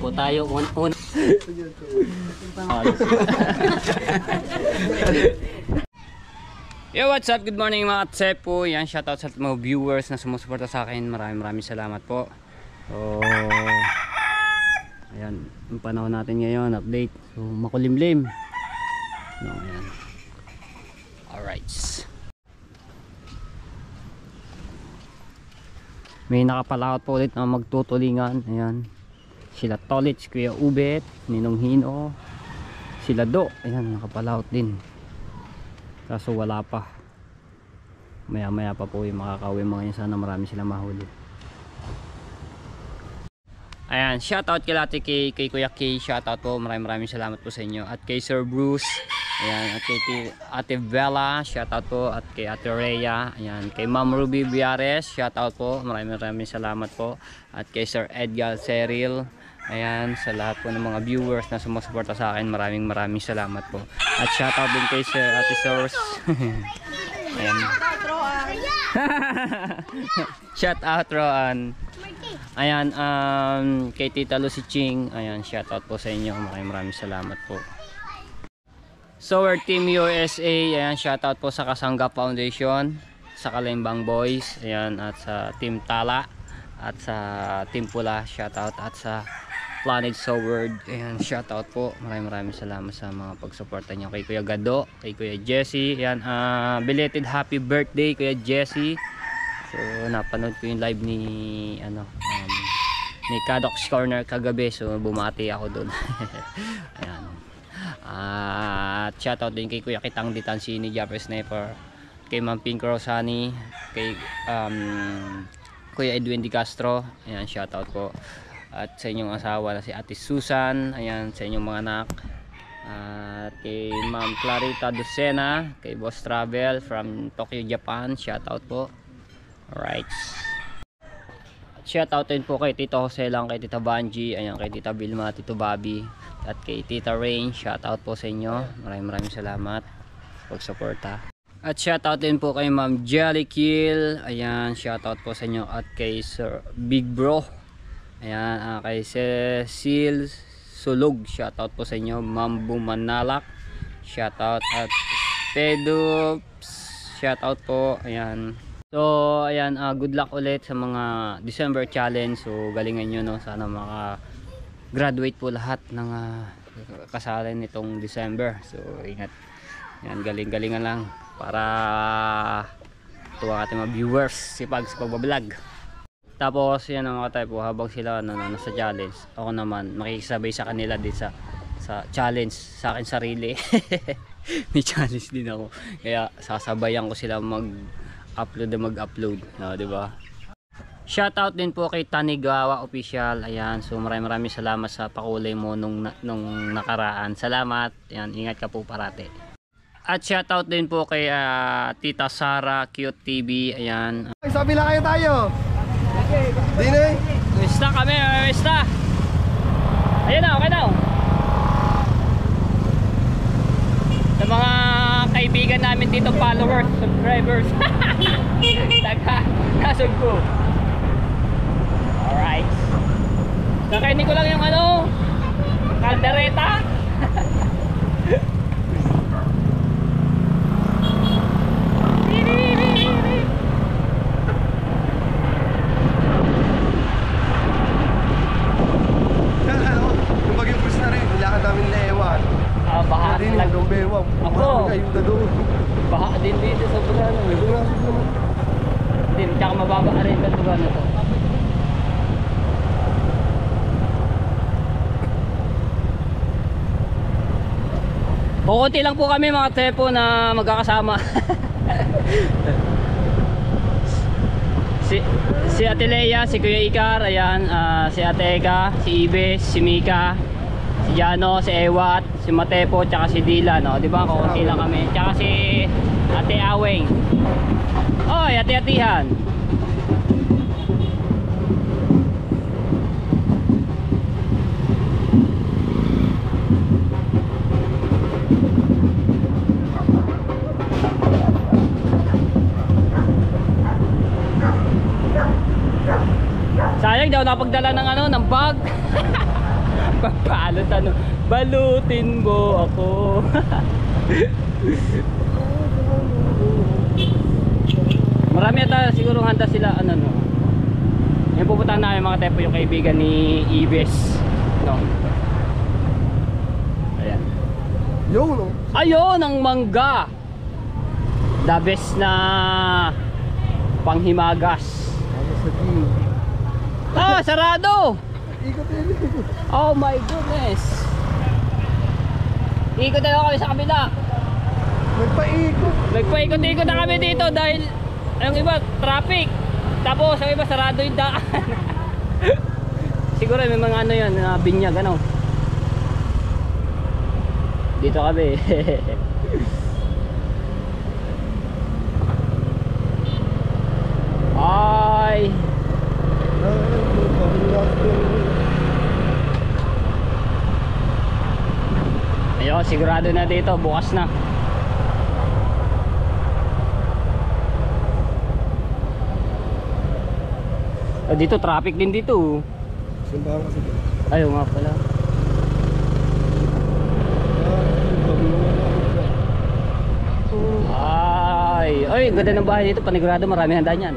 po tayo. Yo, what's up? Good morning mga Tsepo. Yan, shoutout sa mga viewers na sumusuporta sa akin. Maraming salamat po. So, ayan, yung panahon natin ngayon, update. So, makulimlim. No, ayan. Alright. May nakapalakot po ulit na magtutulingan. Ayan. Sila Tolits, Kuya Ubet, Ninong Hino, sila Do. Ayan, nakapalakot din. Kaso wala pa. Maya maya pa po yung makakauwi mga yan. Sana marami silang mahuli. Ayan, shoutout kay Kuya K. Shoutout po, maraming salamat po sa inyo. At kay Sir Bruce. Ayan, at kay Ate Bella. Shoutout po. At kay Ate Rhea. Ayan, kay Ma'am Ruby Viares. Shoutout po, maraming salamat po. At kay Sir Edgar Cyril. Ayan, sa lahat po ng mga viewers na sumusuporta sa akin, maraming salamat po. At shoutout din kay Sir Ate Source. Ayan. Shoutout Roan. Ayan, kay Tita Lucy Ching. Ayan, shoutout po sa inyo. Maraming salamat po. So, our Team USA. Ayan, shoutout po sa Kasangga Foundation, sa Kalimbang Boys. Ayan, at sa Team Tala. At sa Team Pula, shoutout. At sa Planet Soward, ayan, shoutout po. Maraming salamat sa mga pagsuporta niyo kay Kuya Gado, kay Kuya Jesse. Ayan, belated happy birthday Kuya Jesse. So, napanood ko yung live ni ni Kadok's Corner kagabi. So, bumati ako doon. Ayan. At shoutout din kay Kuya Kitang Ditansini, Jaffer Sniper, kay Ma'am Pink Rosani, kay Kuya Edwin Di Castro. Ayan, shoutout po. At sa inyong asawa na si Ate Susan. Ayan, sa inyong mga anak. At kay Ma'am Clarita Lucena, kay Boss Travel from Tokyo, Japan. Shoutout po. Alright. Shoutout din po kay Tito Jose lang, kay Tita Banji. Ayan, kay Tita Vilma, Tito Bobby. At kay Tita Rain. Shoutout po sa inyo. Maraming salamat sa pagsuporta. At shoutout din po kay Ma'am Jelly Kill. Ayan, shoutout po sa inyo. At kay Sir Big Bro. Ayan, kay Cecil Sulog, shoutout po sa inyo. Ma'am Bumanalak, shoutout. At Pedo, shoutout po. Ayan. So, ayan, good luck ulit sa mga December challenge. So, galingan nyo, no? Sana maka-graduate po lahat ng kasali nitong December. So, ingat. Ayan, galingan lang para tuwa ating mga viewers sipag sa pagbablog. Tapos yan ang mga type po, habang sila nasa challenge, ako naman makikisabay sa kanila din sa challenge sa akin sarili. May challenge din ako, kaya sasabayan ko sila mag-upload, no, di ba? Shoutout din po kay Tanigawa Official. Ayan, so maraming salamat sa pakulay mo nung nakaraan. Salamat. Ayan, ingat ka po parate. At shoutout din po kay Tita Sara Cute TV. Ayan. Sabi lang kayo tayo. Dine. Basta kami, basta. Ayan na, okay na. Sa mga kaibigan namin dito, followers, subscribers. Nasog ko. Alright. Kakainin ko lang yung kaldereta. Baha din lang ng bewa. Ako baha din dito sa Bugano. Din, tsaka mababa rin sa Bugano to. Kukunti lang po kami mga tepo na magkakasama. si Ate Leia, si Kuya Ikar, ayan, si Ate Eka, si Ibe, si Mika, si Jano, si Ewat, si Matepo, tsaka si Dila, no? Diba? Kukunti lang kami. Tsaka si Ate Aweng. Oy, ate-atihan. Sayang daw napagdala ng ng bag. Pagpalot ano, balutin mo ako. Marami ata siguro handa sila ano no. Yung pupuntahan namin mga tepo yung kaibigan ni Ives no. Ayan. Yung no? Ayun ang mangga. The best na panghimagas. Ah, sarado. Ikot yun. Oh my goodness. Ikot na lang kami sa kabila. Nagpaikot. Nagpaikot-ikot na kami dito dahil ang iba traffic. Tapos ang iba sarado yung daan. Siguro may mga ano yun, binyag ano. Dito kami. Ay. Ayun, sigurado na dito, bukas na. Dito traffic din dito. Simbahan kasi. Ayaw nga pala. Ay, ganda ng bahay dito, panigurado marami handa niyan.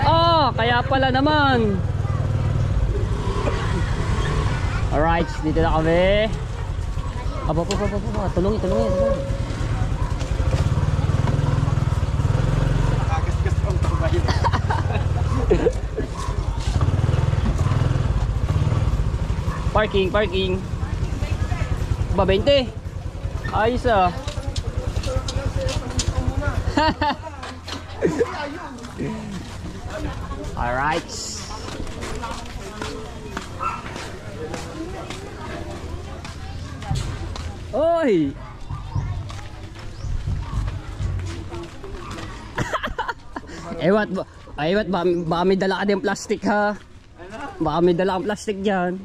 Oh, kaya pala naman. Alright, dito na kami. Aba, tulungi. Parking. Ba 20. Ayos ah. Alright. Oy. Ewan, baka may dala ka din plastic ha. Baka may dala kang plastic dyan.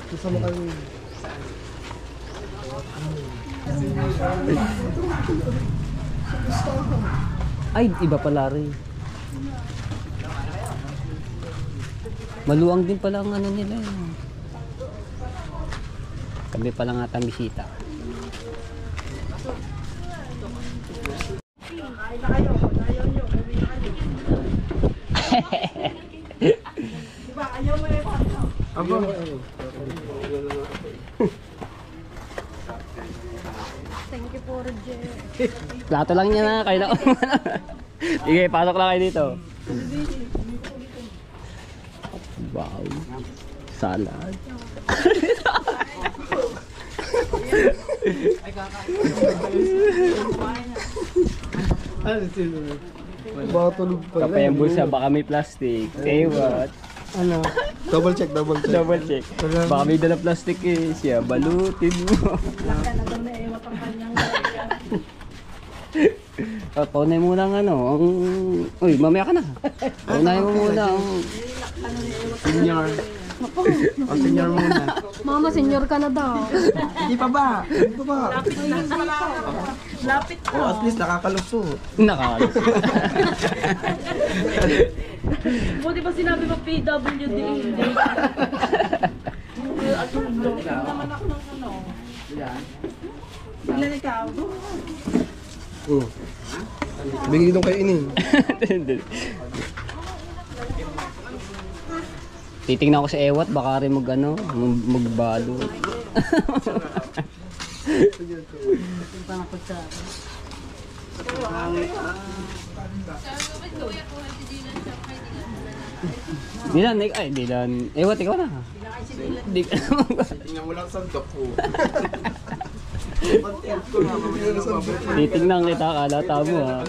Kasama kayo. Ay, iba pala rin. Maluwang din pala ang ano nila. Kami pala nga tang bisita. Aba. Thank you for Plato lang niya na, kayo na. Sige, pasok lang kayo dito. Wow. Salad. Baka tulog pa. Kapay ang bulsa, baka may plastic. Eh, what? Ano? Double check. Double check. Baka may dala plastic eh. Siya, balutin mo. Paunay muna ang ano. Uy, mamaya ka na. Paunay mo muna ang Senior. O senior muna. Mama, senior ka na daw. Hindi pa ba? Lapit O at least nakakalusot. nakalos. Buti ba sinabi mo PWD? Naman ako ng ano. Ilan ikaw? Bigay dong kayo inin. Titingnan ko sa ewat, baka rin magbalo. Dilan. Ewat, ikaw na. Tingnan mo lang sandok ko. Titingnan kita, kalata mo ha.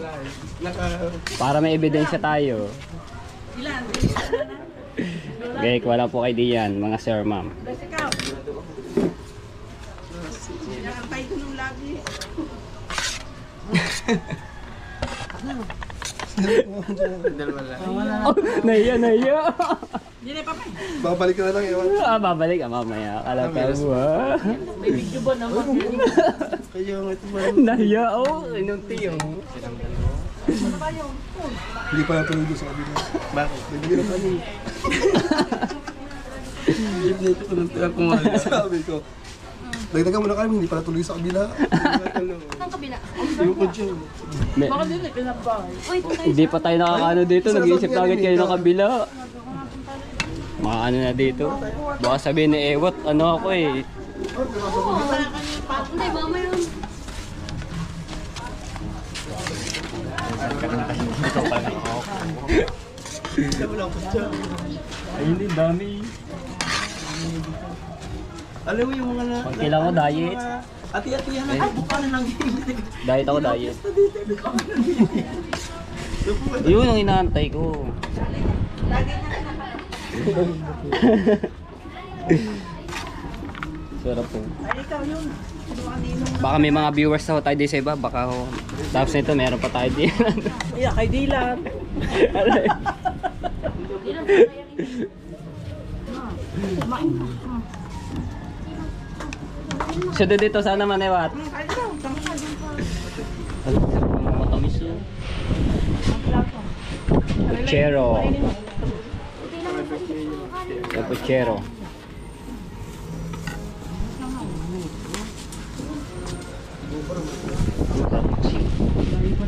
Para may ebidensya tayo. Okay, wala po kayo diyan, mga sir, ma'am. Dalawa lang. Oh, nahiya. Babalik ka na lang yun. Babalik ka mamaya. Akala ka mo May video ba naman? Kaya nga ito ba? Nahiya inunti yung. Hindi pa natuloy doon sa kabila. Bakit? Nagbigyan ng kami. Jeep na ito ko nang tira kumain. Sabi ko, dagdagan mo na kami, hindi pa natuloy sa kabila. Ang kabila. Yung kotse. Baka din eh, pinabahay. Uy, Hindi pa tayo nakakaano dito. Nag-iisip na agad kayo ng kabila. Makaano na dito. Baka sabihin ni Ewot, ano ako eh. hindi, mama yun. Ayun din, dami. Alam mo yung mga na... Kailangan ko diet. Ati-atihan na. Buka na lang. Diet ako, diet. Yun ang inaantay ko. Sarap po. Baka may mga viewers na tayo din sa iba. Baka ho. Tapos nito meron pa tayo din. Yeah, kay Dylan. So dito sana manewat. Alam ko mga matamis yun. Puchero. Puchero.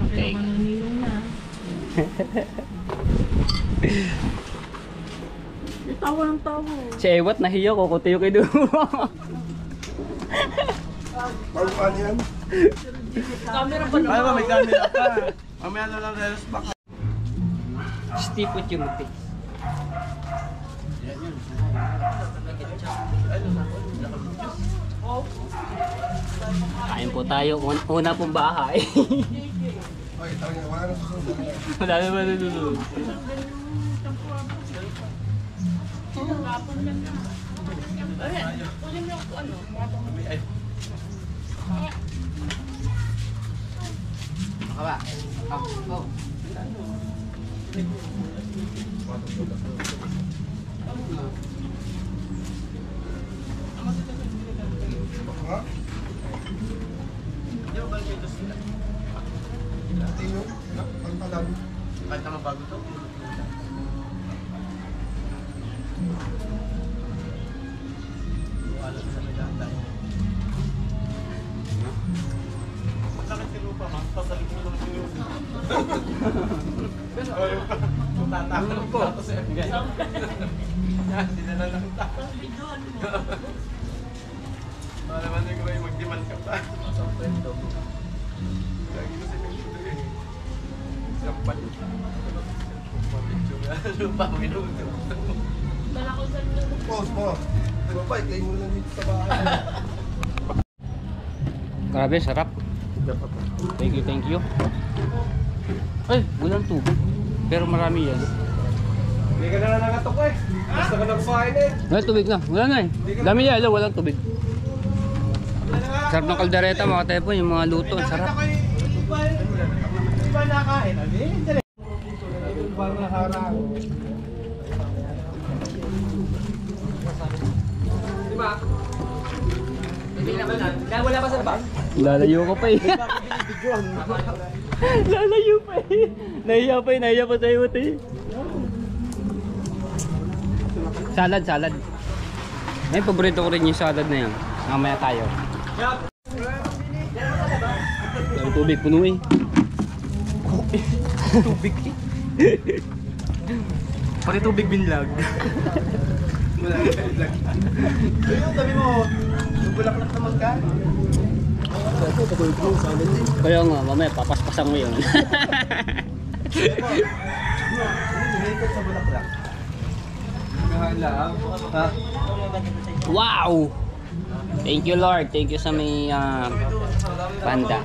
Okay. Tawa ng tawa. Si Ewat nahiya ko, kuti yung kido. Paano pa yan? Camera pa naman. Ay ba, may camera pa. Mamaya na lang relos back. Stiff with yung muti. Kain po tayo. Una pong bahay. Ay, tawag wala na susunod. Wala naman nalulunod. Ha? Tingnan, ang talag. Kahit naman bago to. Wala sa naganda. Bakit si Lupa, ma? Pasalit mo ng lupa. Tatakal po. Yan, dinala lang tayo. Para naman yung may mag-demand ka pa. Sa kwento. Lagi na si Minuto eh. Sampal. Mapicture nga. Lupa, Minuto. Pause mo. Nagpapay, kayo mo lang dito sa bahay. Grabe, sarap. Thank you, thank you. Ay, walang tubig. Pero marami yan. Hindi ka na nangatok eh. Basta ka nang kumain eh. Wala tubig na. Wala na eh. Dami yelo, walang tubig. Sarap ng kaldereta mga tepo, yung mga luto. Sarap. Di ba nakain? Hindi. Parang nakarang. Di ba? Wala pa sa bag? Lalayo ko pa eh. Lalayo pa eh. Nahiya pa sa'yo eh. Salad, salad. Ay, paborito ko rin yung salad na yan. Mamaya tayo. Pero tubig, puno eh. Tubig eh. Pati tubig binlag. Wala ka binlag. Ayun, sabi mo, bulaklak na magkaan. Kaya nga, mamaya papaspasan mo yun. Hinilikot sa bulaklak. Gahala, ha? Wow! Thank you Lord. Thank you sa may panda.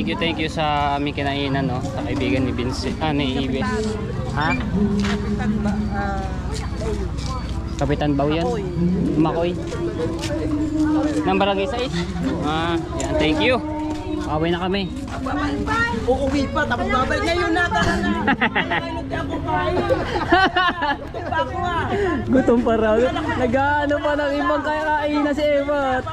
thank you sa aming kinainan, no? Sa kaibigan ni Vincent, ni Ibes. Ha? Kapitan ba? Kapitan Bao yan? Makoy. Ng barangay 6? Yan, thank you. Away na kami. Uuwi pa, tapos babay. Ngayon na, tara na. Ngayon na ako kain. Pa ako ah. Gutom pa raw. Nag-ano pa ng ibang kakain na si Ewat.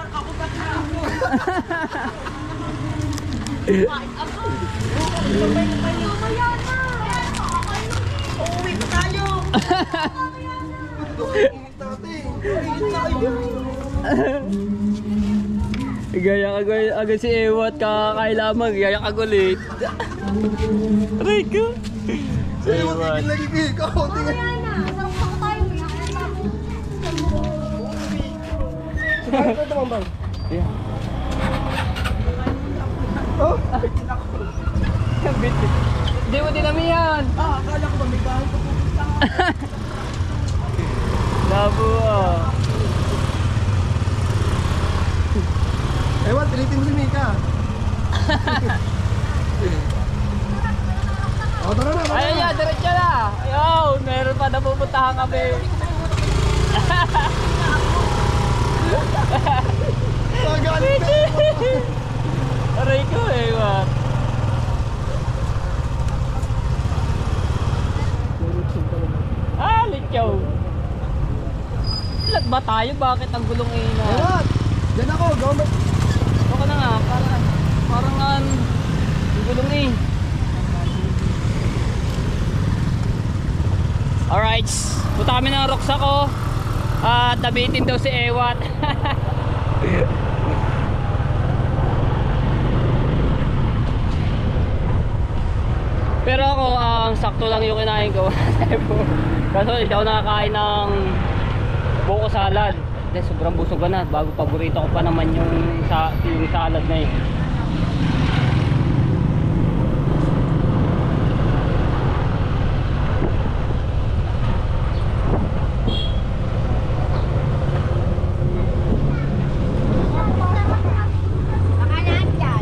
Uuwi pa tayo. Gaya agad si Ewat, kakakain lamang, gaya ulit. Aray ko. Si Ewat. Lagi ko. Tingnan. Ito naman bang? Yeah. Oh. Hindi mo dinamihan. Akala ko ba may bahay ko pupunta. Labo Ewan, tilitin mo si Mika. Oh, tara na. Ayun yan, diretso na. Ayun, meron pa na pupuntahan kami. Galit na. Aray ko, Ewat. Lityaw. Lag ba tayo? Bakit ang gulong ina? Ewan, dyan ako. Gawin. Baka na nga, parang ang gulong eh. Alright, punta kami ng Roxa ko. Tabitin daw si Ewat. Pero ako, sakto lang yung kinain ko. Kaso hindi ako nakakain ng buko salad. Dahil sobrang busog na. Bago paborito ko pa naman yung salad na yun.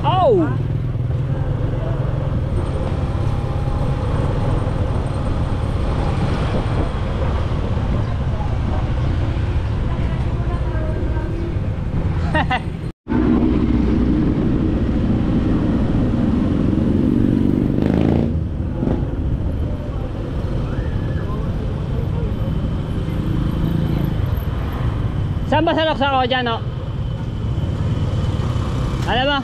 Oh! Saan ba sa Roxa ko dyan, no? Alam mo?